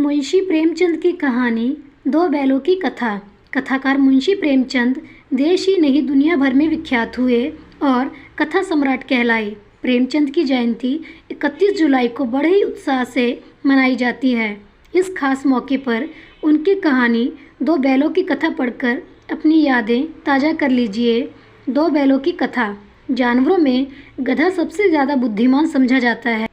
मुंशी प्रेमचंद की कहानी दो बैलों की कथा। कथाकार मुंशी प्रेमचंद देश ही नहीं दुनिया भर में विख्यात हुए और कथा सम्राट कहलाए। प्रेमचंद की जयंती 31 जुलाई को बड़े ही उत्साह से मनाई जाती है। इस खास मौके पर उनकी कहानी दो बैलों की कथा पढ़कर अपनी यादें ताज़ा कर लीजिए। दो बैलों की कथा। जानवरों में गधा सबसे ज़्यादा बुद्धिमान समझा जाता है।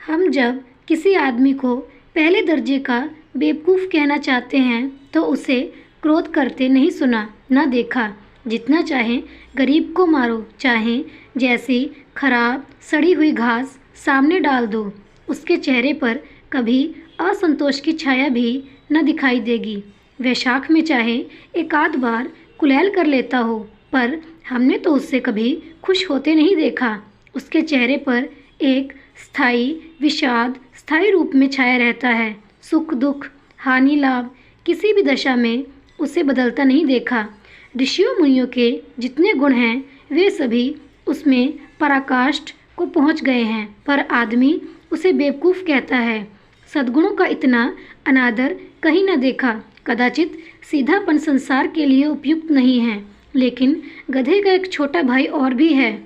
हम जब किसी आदमी को पहले दर्जे का बेवकूफ़ कहना चाहते हैं तो उसे क्रोध करते नहीं सुना ना देखा। जितना चाहें गरीब को मारो, चाहें जैसी खराब सड़ी हुई घास सामने डाल दो, उसके चेहरे पर कभी असंतोष की छाया भी न दिखाई देगी। वैशाख में चाहे एक आध बार कुलैल कर लेता हो, पर हमने तो उससे कभी खुश होते नहीं देखा। उसके चेहरे पर एक स्थायी विषाद स्थायी रूप में छाया रहता है। सुख दुख हानि लाभ किसी भी दशा में उसे बदलता नहीं देखा। ऋषियों मुनियों के जितने गुण हैं वे सभी उसमें पराकाष्ठ को पहुंच गए हैं, पर आदमी उसे बेवकूफ़ कहता है। सद्गुणों का इतना अनादर कहीं न देखा। कदाचित सीधापन संसार के लिए उपयुक्त नहीं है, लेकिन गधे का एक छोटा भाई और भी है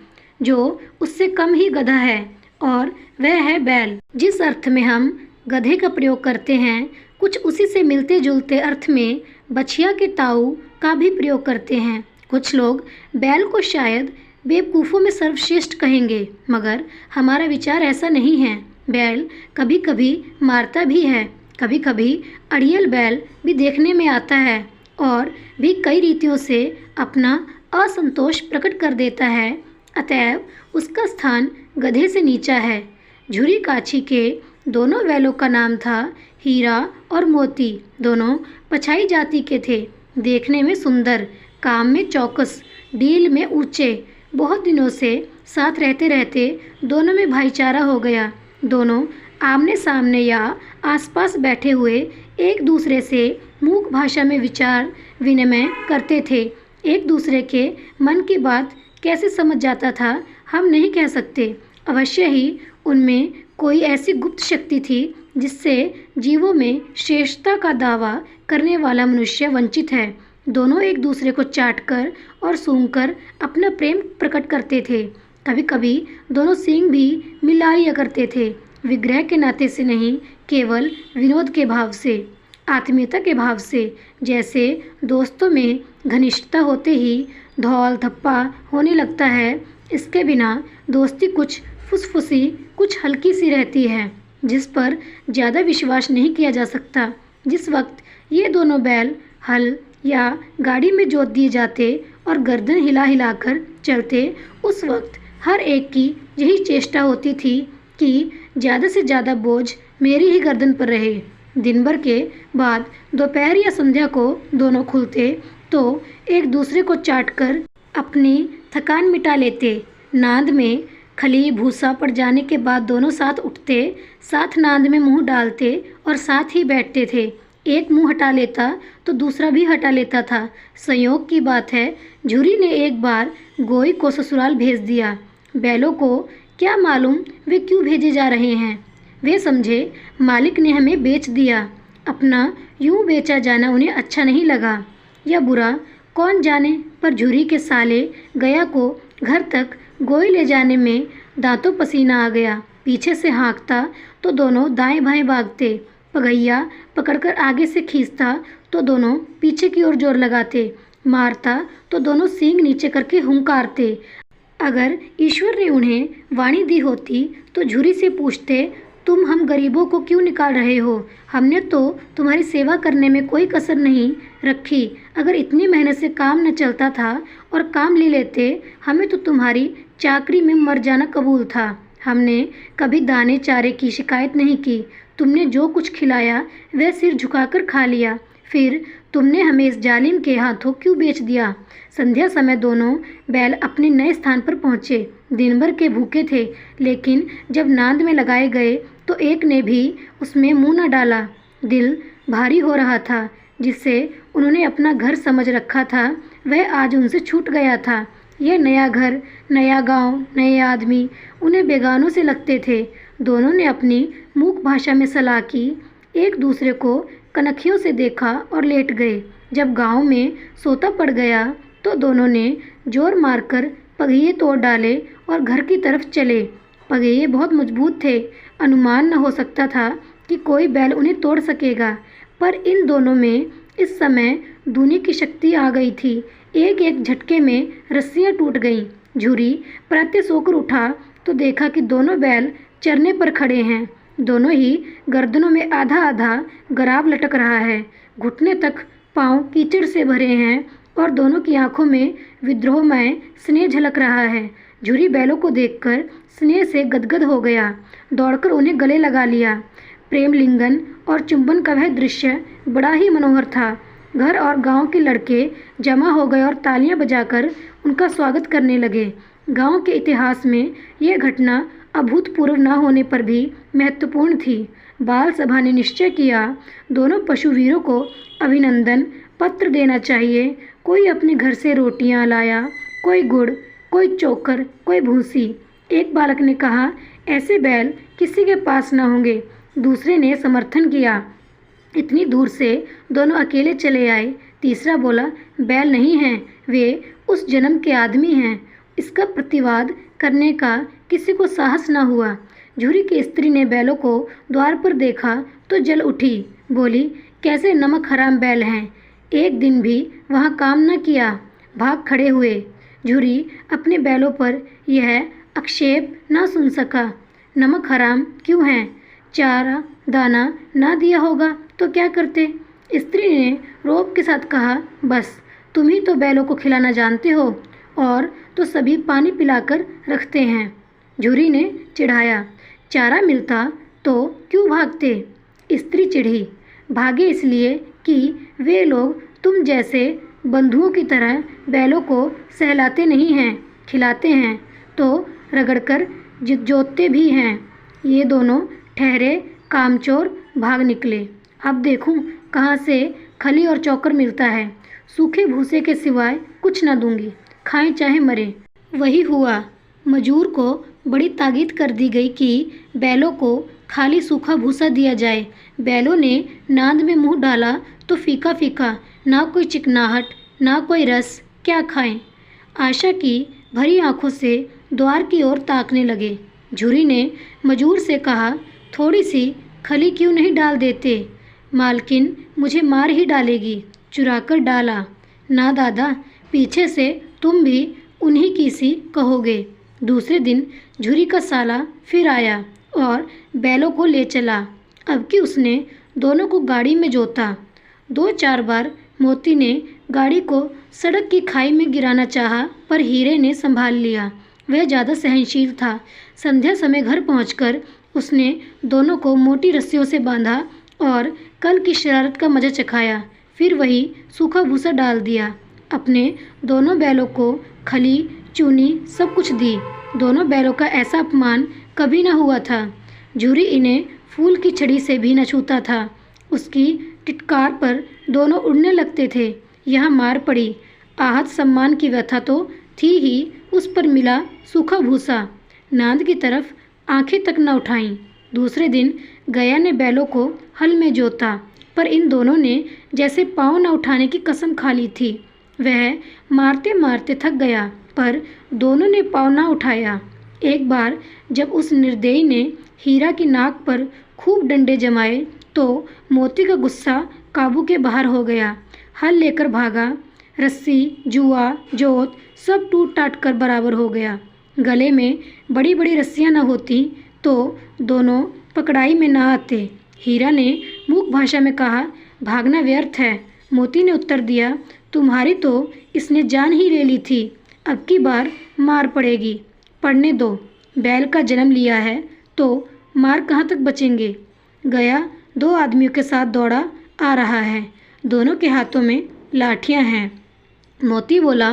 जो उससे कम ही गधा है, और वह है बैल। जिस अर्थ में हम गधे का प्रयोग करते हैं, कुछ उसी से मिलते जुलते अर्थ में बछिया के ताऊ का भी प्रयोग करते हैं। कुछ लोग बैल को शायद बेवकूफ़ों में सर्वश्रेष्ठ कहेंगे, मगर हमारा विचार ऐसा नहीं है। बैल कभी कभी मारता भी है, कभी कभी अड़ियल बैल भी देखने में आता है और भी कई रीतियों से अपना असंतोष प्रकट कर देता है। अतएव उसका स्थान गधे से नीचा है। झुरी काछी के दोनों बैलों का नाम था हीरा और मोती। दोनों पछाई जाति के थे, देखने में सुंदर, काम में चौकस, डील में ऊंचे। बहुत दिनों से साथ रहते रहते दोनों में भाईचारा हो गया। दोनों आमने सामने या आसपास बैठे हुए एक दूसरे से मूक भाषा में विचार विनिमय करते थे। एक दूसरे के मन की बात कैसे समझ जाता था हम नहीं कह सकते। अवश्य ही उनमें कोई ऐसी गुप्त शक्ति थी जिससे जीवों में श्रेष्ठता का दावा करने वाला मनुष्य वंचित है। दोनों एक दूसरे को चाटकर और सूंघकर अपना प्रेम प्रकट करते थे। कभी कभी दोनों सींग भी मिला लिया करते थे, विग्रह के नाते से नहीं, केवल विनोद के भाव से, आत्मीयता के भाव से। जैसे दोस्तों में घनिष्ठता होते ही धौल धप्पा होने लगता है, इसके बिना दोस्ती कुछ फुसफुसी, कुछ हल्की सी रहती है, जिस पर ज़्यादा विश्वास नहीं किया जा सकता। जिस वक्त ये दोनों बैल हल या गाड़ी में जोत दिए जाते और गर्दन हिला हिलाकर चलते, उस वक्त हर एक की यही चेष्टा होती थी कि ज़्यादा से ज़्यादा बोझ मेरी ही गर्दन पर रहे। दिन भर के बाद दोपहर या संध्या को दोनों खुलते तो एक दूसरे को चाटकर अपनी थकान मिटा लेते। नांद में खली भूसा पड़ जाने के बाद दोनों साथ उठते, साथ नांद में मुंह डालते और साथ ही बैठते थे। एक मुंह हटा लेता तो दूसरा भी हटा लेता था। संयोग की बात है, झुरी ने एक बार गोई को ससुराल भेज दिया। बैलों को क्या मालूम वे क्यों भेजे जा रहे हैं। वे समझे मालिक ने हमें बेच दिया। अपना यूं बेचा जाना उन्हें अच्छा नहीं लगा, या बुरा कौन जाने, पर झुरी के साले गया को घर तक गोई ले जाने में दांतों पसीना आ गया। पीछे से हाँकता तो दोनों दाएं बाएं भागते, पगैया पकड़कर आगे से खींचता तो दोनों पीछे की ओर जोर लगाते, मारता तो दोनों सींग नीचे करके हुंकारते। अगर ईश्वर ने उन्हें वाणी दी होती तो झुरी से पूछते, तुम हम गरीबों को क्यों निकाल रहे हो? हमने तो तुम्हारी सेवा करने में कोई कसर नहीं रखी। अगर इतनी मेहनत से काम न चलता था और काम ले लेते, हमें तो तुम्हारी चाकरी में मर जाना कबूल था। हमने कभी दाने चारे की शिकायत नहीं की। तुमने जो कुछ खिलाया वह सिर झुकाकर खा लिया। फिर तुमने हमें इस जालिम के हाथों क्यों बेच दिया? संध्या समय दोनों बैल अपने नए स्थान पर पहुँचे। दिन भर के भूखे थे, लेकिन जब नांद में लगाए गए तो एक ने भी उसमें मुंह न डाला। दिल भारी हो रहा था। जिसे उन्होंने अपना घर समझ रखा था वह आज उनसे छूट गया था। यह नया घर, नया गांव, नए आदमी उन्हें बेगानों से लगते थे। दोनों ने अपनी मूक भाषा में सलाह की, एक दूसरे को कनखियों से देखा और लेट गए। जब गांव में सोता पड़ गया तो दोनों ने जोर मारकर पहिए तोड़ डाले और घर की तरफ चले। पहिए बहुत मजबूत थे, अनुमान न हो सकता था कि कोई बैल उन्हें तोड़ सकेगा, पर इन दोनों में इस समय दूनी की शक्ति आ गई थी। एक एक झटके में रस्सियां टूट गईं। झुरी प्रातः सोकर उठा तो देखा कि दोनों बैल चरने पर खड़े हैं। दोनों ही गर्दनों में आधा आधा गराब लटक रहा है। घुटने तक पांव कीचड़ से भरे हैं और दोनों की आंखों में विद्रोहमय स्नेह झलक रहा है। झुरी बैलों को देखकर स्नेह से गदगद हो गया, दौड़कर उन्हें गले लगा लिया। प्रेम लिंगन और चुंबन का वह दृश्य बड़ा ही मनोहर था। घर और गांव के लड़के जमा हो गए और तालियां बजाकर उनका स्वागत करने लगे। गांव के इतिहास में यह घटना अभूतपूर्व न होने पर भी महत्वपूर्ण थी। बाल सभा ने निश्चय किया, दोनों पशुवीरों को अभिनंदन पत्र देना चाहिए। कोई अपने घर से रोटियां लाया, कोई गुड़, कोई चोकर, कोई भूसी। एक बालक ने कहा, ऐसे बैल किसी के पास न होंगे। दूसरे ने समर्थन किया, इतनी दूर से दोनों अकेले चले आए। तीसरा बोला, बैल नहीं हैं, वे उस जन्म के आदमी हैं। इसका प्रतिवाद करने का किसी को साहस न हुआ। झुरी की स्त्री ने बैलों को द्वार पर देखा तो जल उठी, बोली, कैसे नमक हराम बैल हैं, एक दिन भी वहाँ काम न किया, भाग खड़े हुए। झुरी अपने बैलों पर यह आक्षेप न सुन सका। नमक हराम क्यों हैं? चारा दाना ना दिया होगा तो क्या करते? स्त्री ने रोब के साथ कहा, बस तुम ही तो बैलों को खिलाना जानते हो, और तो सभी पानी पिलाकर रखते हैं। झुरी ने चिढ़ाया, चारा मिलता तो क्यों भागते? स्त्री चिढ़ी, भागे इसलिए कि वे लोग तुम जैसे बंधुओं की तरह बैलों को सहलाते नहीं हैं, खिलाते हैं तो रगड़कर जोतते भी हैं। ये दोनों ठहरे कामचोर भाग निकले। अब देखूं कहाँ से खली और चौकर मिलता है। सूखे भूसे के सिवाय कुछ न दूंगी, खाएं चाहे मरे। वही हुआ। मजूर को बड़ी ताकीद कर दी गई कि बैलों को खाली सूखा भूसा दिया जाए। बैलों ने नांद में मुंह डाला तो फीका फीका, ना कोई चिकनाहट ना कोई रस, क्या खाएं। आशा की भरी आंखों से द्वार की ओर ताकने लगे। झुरी ने मजूर से कहा, थोड़ी सी खली क्यों नहीं डाल देते? मालकिन मुझे मार ही डालेगी। चुराकर डाला। ना दादा, पीछे से तुम भी उन्हीं की सी कहोगे। दूसरे दिन झुरी का साला फिर आया और बैलों को ले चला। अब कि उसने दोनों को गाड़ी में जोता। 2-4 बार मोती ने गाड़ी को सड़क की खाई में गिराना चाहा, पर हीरे ने संभाल लिया। वह ज़्यादा सहनशील था। संध्या समय घर पहुंचकर उसने दोनों को मोटी रस्सियों से बांधा और कल की शरारत का मजा चखाया। फिर वही सूखा भूसा डाल दिया। अपने दोनों बैलों को खली, चूनी सब कुछ दी। दोनों बैलों का ऐसा अपमान कभी न हुआ था। झुरी इन्हें फूल की छड़ी से भी न छूता था। उसकी टिटकार पर दोनों उड़ने लगते थे। यहाँ मार पड़ी। आहत सम्मान की व्यथा तो थी ही, उस पर मिला सूखा भूसा। नांद की तरफ आंखें तक न उठाईं। दूसरे दिन गया ने बैलों को हल में जोता, पर इन दोनों ने जैसे पाँव न उठाने की कसम खा ली थी। वह मारते मारते थक गया, पर दोनों ने पाँव न उठाया। एक बार जब उस निर्दयी ने हीरा की नाक पर खूब डंडे जमाए तो मोती का गुस्सा काबू के बाहर हो गया। हल लेकर भागा। रस्सी, जुआ, जोत सब टूट टाट कर बराबर हो गया। गले में बड़ी बड़ी रस्सियां न होती तो दोनों पकड़ाई में न आते। हीरा ने मूक भाषा में कहा, भागना व्यर्थ है। मोती ने उत्तर दिया, तुम्हारी तो इसने जान ही ले ली थी, अब की बार मार पड़ेगी। पड़ने दो, बैल का जन्म लिया है तो मार कहाँ तक बचेंगे। गया 2 आदमियों के साथ दौड़ा आ रहा है। दोनों के हाथों में लाठियां हैं। मोती बोला,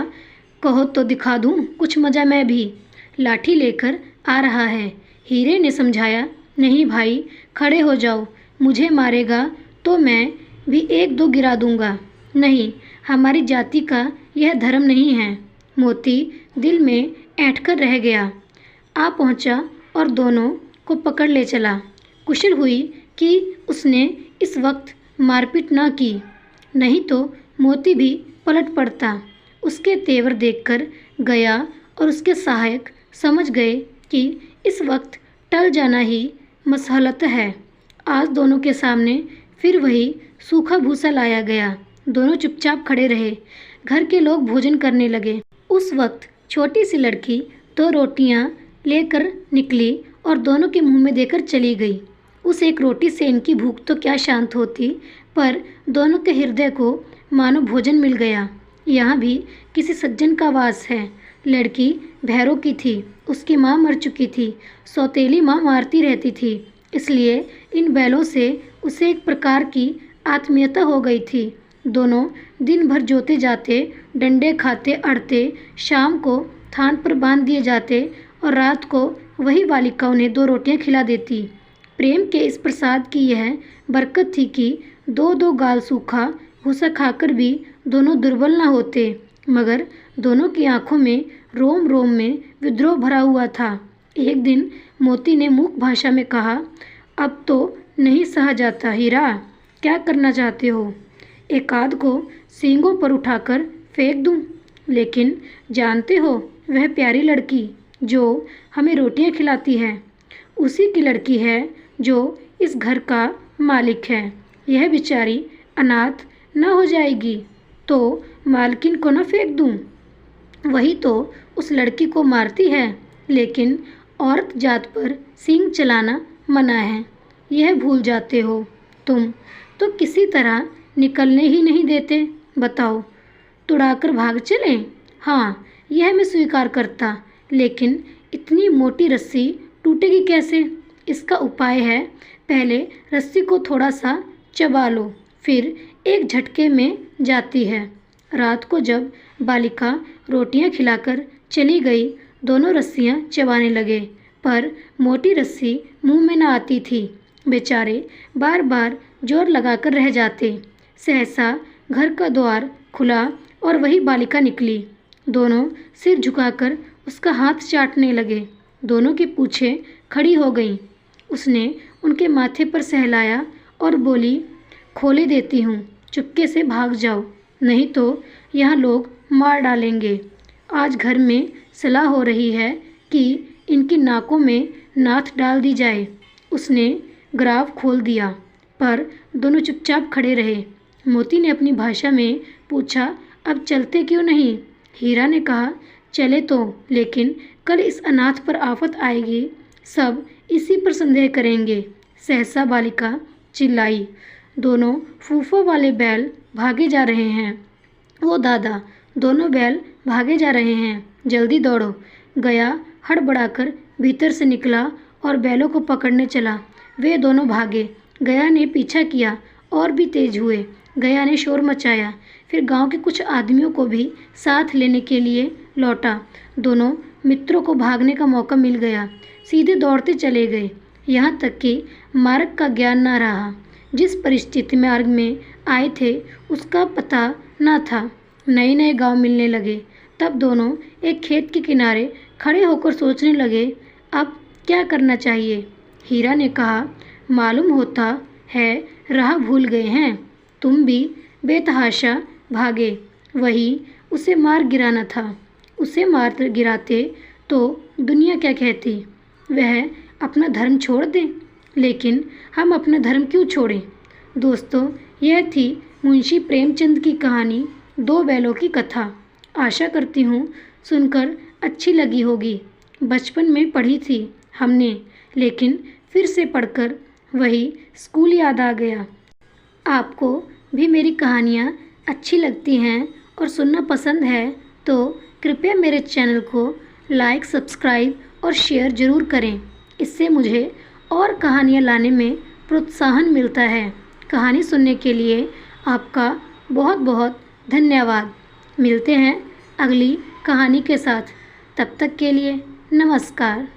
कहो तो दिखा दूं कुछ मजा मैं भी। लाठी लेकर आ रहा है। हीरे ने समझाया, नहीं भाई, खड़े हो जाओ, मुझे मारेगा तो मैं भी 1-2 गिरा दूंगा। नहीं, हमारी जाति का यह धर्म नहीं है। मोती दिल में ऐंठकर रह गया। आ पहुंचा और दोनों को पकड़ ले चला। कुशल हुई कि उसने इस वक्त मारपीट ना की, नहीं तो मोती भी पलट पड़ता। उसके तेवर देखकर गया और उसके सहायक समझ गए कि इस वक्त टल जाना ही मसलहत है। आज दोनों के सामने फिर वही सूखा भूसा लाया गया। दोनों चुपचाप खड़े रहे। घर के लोग भोजन करने लगे। उस वक्त छोटी सी लड़की 2 रोटियां लेकर निकली और दोनों के मुंह में देकर चली गई। उस एक रोटी से इनकी भूख तो क्या शांत होती, पर दोनों के हृदय को मानो भोजन मिल गया। यहाँ भी किसी सज्जन का वास है। लड़की भैरों की थी, उसकी माँ मर चुकी थी। सौतेली माँ मारती रहती थी, इसलिए इन बैलों से उसे एक प्रकार की आत्मीयता हो गई थी। दोनों दिन भर जोते जाते, डंडे खाते अड़ते, शाम को थान पर बांध दिए जाते और रात को वही बालिका उन्हें 2 रोटियां खिला देती। प्रेम के इस प्रसाद की यह बरकत थी कि 2-2 गाल सूखा भूसा खाकर भी दोनों दुर्बल न होते, मगर दोनों की आंखों में रोम रोम में विद्रोह भरा हुआ था। एक दिन मोती ने मूक भाषा में कहा, अब तो नहीं सहा जाता हीरा, क्या करना चाहते हो? एकाध को सींगों पर उठाकर फेंक दूं? लेकिन जानते हो वह प्यारी लड़की जो हमें रोटियां खिलाती है, उसी की लड़की है जो इस घर का मालिक है। यह बेचारी अनाथ न हो जाएगी तो मालकिन को न फेंक दूं? वही तो उस लड़की को मारती है, लेकिन औरत जात पर सींग चलाना मना है। यह भूल जाते हो तुम तो किसी तरह निकलने ही नहीं देते। बताओ, तुड़ाकर भाग चलें? हाँ, यह मैं स्वीकार करता, लेकिन इतनी मोटी रस्सी टूटेगी कैसे? इसका उपाय है, पहले रस्सी को थोड़ा सा चबा लो, फिर एक झटके में जाती है। रात को जब बालिका रोटियां खिलाकर चली गई, दोनों रस्सियां चबाने लगे, पर मोटी रस्सी मुंह में न आती थी। बेचारे बार बार जोर लगाकर रह जाते। सहसा घर का द्वार खुला और वही बालिका निकली। दोनों सिर झुकाकर उसका हाथ चाटने लगे। दोनों की पूँछें खड़ी हो गईं। उसने उनके माथे पर सहलाया और बोली, खोले देती हूँ, चुपके से भाग जाओ, नहीं तो यहाँ लोग मार डालेंगे। आज घर में सलाह हो रही है कि इनकी नाकों में नाथ डाल दी जाए। उसने ग्राव खोल दिया, पर दोनों चुपचाप खड़े रहे। मोती ने अपनी भाषा में पूछा, अब चलते क्यों नहीं? हीरा ने कहा, चले तो, लेकिन कल इस अनाथ पर आफत आएगी, सब इसी पर संदेह करेंगे। सहसा बालिका चिल्लाई, दोनों फूफा वाले बैल भागे जा रहे हैं। ओ दादा, दोनों बैल भागे जा रहे हैं, जल्दी दौड़ो। गया हड़बड़ाकर भीतर से निकला और बैलों को पकड़ने चला। वे दोनों भागे। गया ने पीछा किया और भी तेज हुए। गया ने शोर मचाया, फिर गांव के कुछ आदमियों को भी साथ लेने के लिए लौटा। दोनों मित्रों को भागने का मौका मिल गया, सीधे दौड़ते चले गए, यहाँ तक कि मार्ग का ज्ञान न रहा। जिस परिस्थिति मार्ग में आए थे उसका पता न था। नए नए गांव मिलने लगे। तब दोनों एक खेत के किनारे खड़े होकर सोचने लगे, अब क्या करना चाहिए। हीरा ने कहा, मालूम होता है राह भूल गए हैं। तुम भी बेतहाशा भागे, वही उसे मार गिराना था। उसे मार गिराते तो दुनिया क्या कहती? वह अपना धर्म छोड़ दे, लेकिन हम अपना धर्म क्यों छोड़ें? दोस्तों, यह थी मुंशी प्रेमचंद की कहानी 2 बैलों की कथा। आशा करती हूँ सुनकर अच्छी लगी होगी। बचपन में पढ़ी थी हमने, लेकिन फिर से पढ़कर वही स्कूल याद आ गया। आपको भी मेरी कहानियाँ अच्छी लगती हैं और सुनना पसंद है तो कृपया मेरे चैनल को लाइक, सब्सक्राइब और शेयर ज़रूर करें। इससे मुझे और कहानियाँ लाने में प्रोत्साहन मिलता है। कहानी सुनने के लिए आपका बहुत बहुत धन्यवाद। मिलते हैं अगली कहानी के साथ। तब तक के लिए नमस्कार।